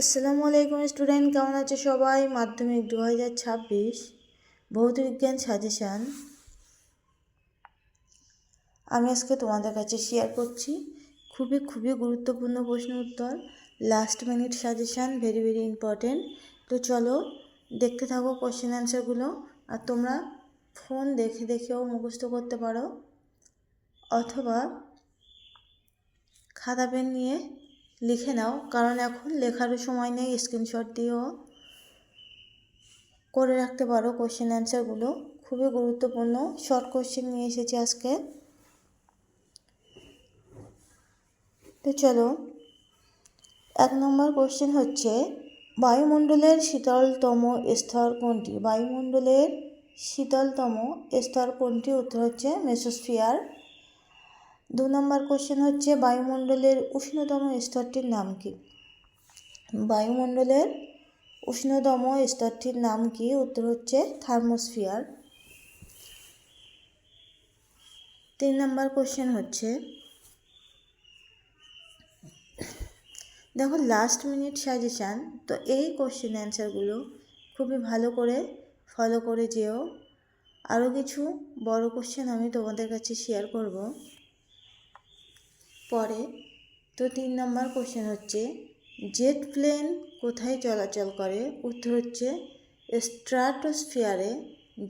আসসালামু আলাইকুম স্টুডেন্ট, কেমন আছে সবাই? মাধ্যমিক 2026 ভৌত বিজ্ঞান সাজেশান আমি আজকে তোমাদের কাছে শেয়ার করছি। খুবই গুরুত্বপূর্ণ প্রশ্ন উত্তর, last minute suggestion, very important. তো চলো দেখতে থাকো কোশ্চেন অ্যান্সারগুলো। আর তোমরা ফোন দেখেও মুখস্থ করতে পারো, অথবা খাতা পেন নিয়ে লিখে নাও, কারণ এখন লেখারও সময় নেই। স্ক্রিনশট দিয়েও করে রাখতে পারো কোশ্চেন অ্যান্সারগুলো। খুবই গুরুত্বপূর্ণ শর্ট কোশ্চেন নিয়ে এসেছি আজকে। তো চলো, 1 নম্বর কোশ্চেন হচ্ছে, বায়ুমণ্ডলের শীতলতম স্তর কোনটি? বায়ুমণ্ডলের শীতলতম স্তর কোনটি? উত্তর হচ্ছে মেসোস্ফিয়ার। 2 নম্বর কোশ্চেন হচ্ছে, বায়ুমণ্ডলের উষ্ণতম স্তরটির নাম কি? বায়ুমণ্ডলের উষ্ণতম স্তরটির নাম কি? উত্তর হচ্ছে থার্মোস্ফিয়ার। 3 নম্বর কোশ্চেন হচ্ছে, দেখো লাস্ট মিনিট সাজেশান, তো এই কোশ্চেন অ্যান্সারগুলো খুবই ভালো করে ফলো করে যেও। আরও কিছু বড় কোশ্চেন আমি তোমাদের কাছে শেয়ার করব পরে। তো 3 নম্বর কোশ্চেন হচ্ছে, জেট প্লেন কোথায় চলাচল করে? উত্তর হচ্ছে স্ট্রাটোস্ফিয়ারে।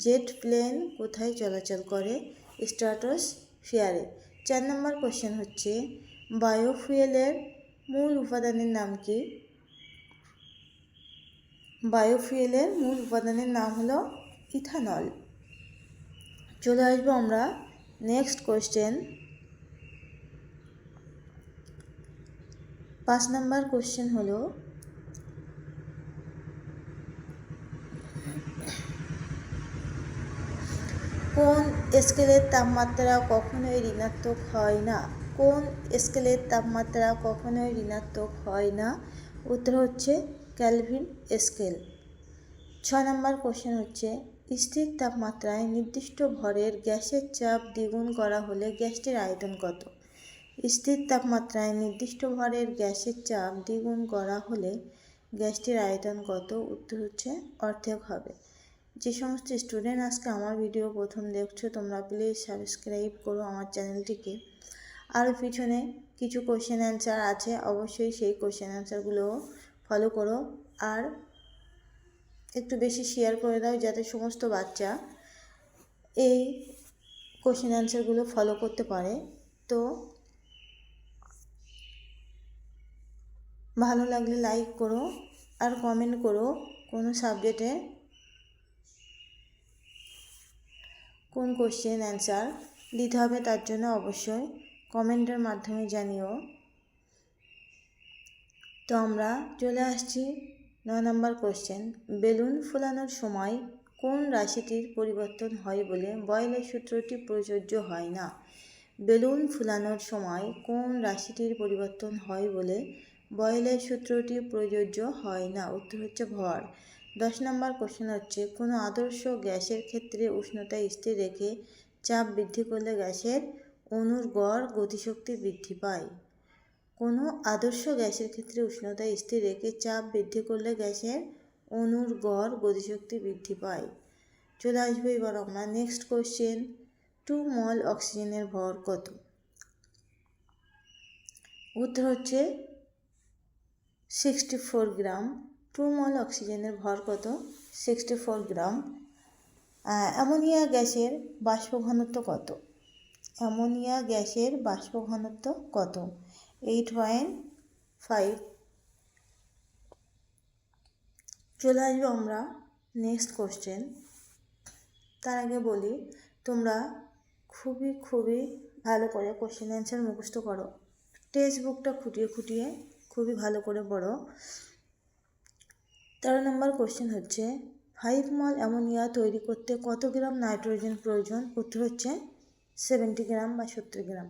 জেট প্লেন কোথায় চলাচল করে? স্ট্রাটোস্ফিয়ারে। 4 নম্বর কোশ্চেন হচ্ছে, বায়োফুয়েলের মূল উপাদানের নাম কি? বায়োফুয়েলের মূল উপাদানের নাম হলো ইথানল। চলে আসবো আমরা নেক্সট কোশ্চেন। 5 নম্বর কোশ্চেন হলো, কোন স্কেলের তাপমাত্রা কখনোই ঋণাত্মক হয় না? কোন স্কেলের তাপমাত্রা কখনোই ঋণাত্মক হয় না? উত্তর হচ্ছে কেলভিন স্কেল। 6 নম্বর কোশ্চেন হচ্ছে, স্থির তাপমাত্রায় নির্দিষ্ট ভরের গ্যাসের চাপ দ্বিগুণ করা হলে গ্যাসটির আয়তন কত? স্থির তাপমাত্রায় নির্দিষ্ট ভরের গ্যাসের চাপ দ্বিগুণ করা হলে গ্যাসটির আয়তন কত? উত্তর হচ্ছে অর্ধেক হবে। যে সমস্ত স্টুডেন্ট আজকে আমার ভিডিও প্রথম দেখছো, তোমরা প্লিজ সাবস্ক্রাইব করো আমার চ্যানেলটিকে। আর পিছনে কিছু কোশ্চেন অ্যান্সার আছে, অবশ্যই সেই কোশ্চেন অ্যান্সারগুলো ফলো করো। আর একটু বেশি শেয়ার করে দাও, যাতে সমস্ত বাচ্চা এই কোশ্চেন অ্যান্সারগুলো ফলো করতে পারে। তো ভালো লাগলে লাইক করো আর কমেন্ট করো কোনো সাবজেক্টে কোন কোশ্চেন অ্যান্সার দিতে হবে, তার জন্য অবশ্যই কমেন্টের মাধ্যমে জানিও। তো আমরা চলে আসছি 9 নম্বর কোশ্চেন, বেলুন ফোলানোর সময় কোন রাশিটির পরিবর্তন হয় বলে বয়লের সূত্রটি প্রযোজ্য হয় না? বেলুন ফোলানোর সময় কোন রাশিটির পরিবর্তন হয় বলে বয়লের সূত্রটি প্রযোজ্য হয় না? উত্তর হচ্ছে ভর। 10 নম্বর কোশ্চেন হচ্ছে, কোনো আদর্শ গ্যাসের ক্ষেত্রে উষ্ণতা স্থির রেখে চাপ বৃদ্ধি করলে গ্যাসের অণুর গড় গতিশক্তি বৃদ্ধি পায়। কোনো আদর্শ গ্যাসের ক্ষেত্রে উষ্ণতা স্থির রেখে চাপ বৃদ্ধি করলে গ্যাসের অণুর গড় গতিশক্তি বৃদ্ধি পায়। চলে আসবে এবার আমরা নেক্সট কোশ্চেন, 2 মল অক্সিজেনের ভর কত? উত্তর হচ্ছে 64 গ্রাম। 2 মল অক্সিজেনের ভর কত? 64 গ্রাম। অ্যামোনিয়া গ্যাসের বাষ্প ঘনত্ব কত? অ্যামোনিয়া গ্যাসের বাষ্প ঘনত্ব কত? 8.5। চলে আসবো আমরা নেক্সট কোশ্চেন। তার আগে বলি, তোমরা খুবই ভালো করে কোশ্চেন অ্যান্সার মুখস্থ করো। টেক্সট বুকটা খুঁটিয়ে খুবই ভালো করে পড়ো। 13 নম্বর কোশ্চেন হচ্ছে, 5 মল অ্যামোনিয়া তৈরি করতে কত গ্রাম নাইট্রোজেন প্রয়োজন? উত্তর হচ্ছে 70 গ্রাম বা 70 গ্রাম।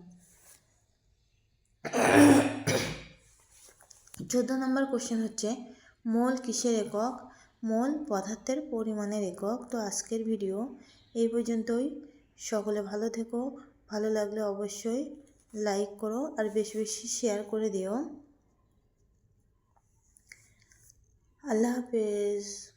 14 নম্বর কোশ্চেন হচ্ছে, মোল কিসের একক? মোল পদার্থের পরিমাণের একক। তো আজকের ভিডিও এই পর্যন্তই। সকলে ভালো থেকো, ভালো লাগলে অবশ্যই লাইক করো আর বেশি শেয়ার করে দিও। আল্লাহ হাফেজ।